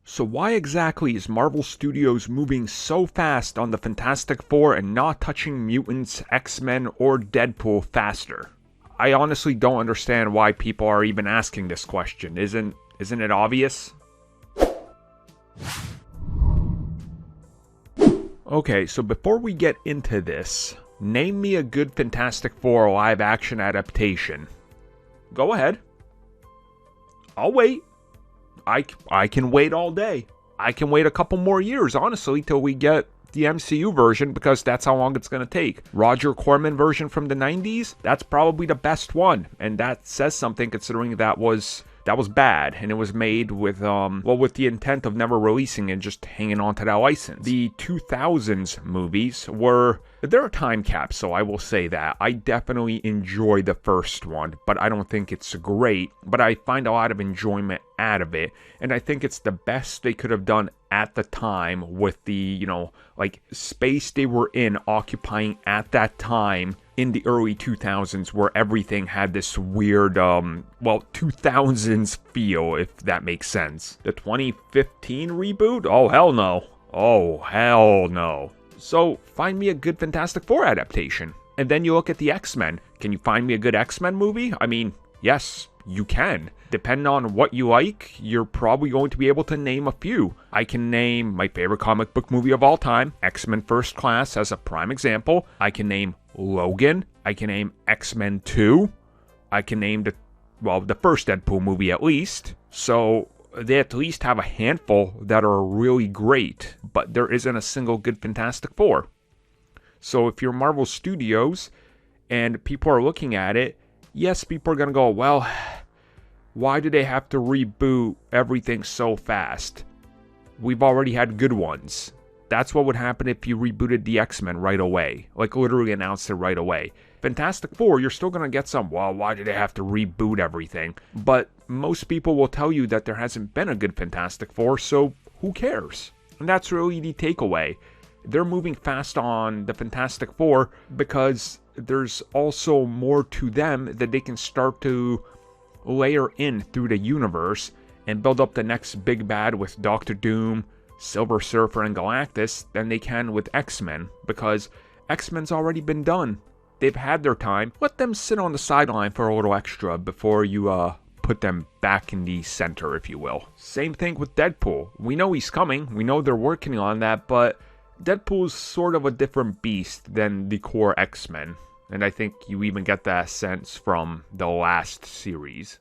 So why exactly is Marvel Studios moving so fast on the Fantastic Four and not touching mutants, X-Men, or Deadpool faster? I honestly don't understand why people are even asking this question. Isn't it obvious? Okay, so before we get into this, name me a good Fantastic Four live-action adaptation. Go ahead. I'll wait. I can wait all day. I can wait a couple more years, honestly, till we get the MCU version, because that's how long it's going to take. Roger Corman version from the 90s, that's probably the best one, and that says something considering that was bad, and it was made with with the intent of never releasing and just hanging on to that license. The 2000s movies they're a time capsule, I will say that. I definitely enjoy the first one, but I don't think it's great, but I find a lot of enjoyment out of it, and I think it's the best they could have done at the time with the, space they were in, occupying at that time in the early 2000s, where everything had this weird, 2000s feel, if that makes sense. The 2015 reboot? Oh, hell no. Oh, hell no. So, find me a good Fantastic Four adaptation. And then you look at the X-Men. Can you find me a good X-Men movie? I mean, yes, you can. Depending on what you like, you're probably going to be able to name a few. I can name my favorite comic book movie of all time, X-Men First Class, as a prime example. I can name Logan. I can name X-Men 2. I can name the first Deadpool movie at least. So they at least have a handful that are really great, but there isn't a single good Fantastic Four. So if you're Marvel Studios and people are looking at it, yes, people are going to go, well, why do they have to reboot everything so fast? We've already had good ones. That's what would happen if you rebooted the X-Men right away. Like, literally announced it right away. Fantastic Four, you're still going to get some, well, why do they have to reboot everything? But most people will tell you that there hasn't been a good Fantastic Four, so who cares? And that's really the takeaway. They're moving fast on the Fantastic Four because there's also more to them that they can start to layer in through the universe and build up the next big bad with Doctor Doom, Silver Surfer, and Galactus than they can with X-Men, because X-Men's already been done. They've had their time. Let them sit on the sideline for a little extra before you put them back in the center, if you will. Same thing with Deadpool. We know he's coming. We know they're working on that, but Deadpool's sort of a different beast than the core X-Men. And I think you even get that sense from the last series.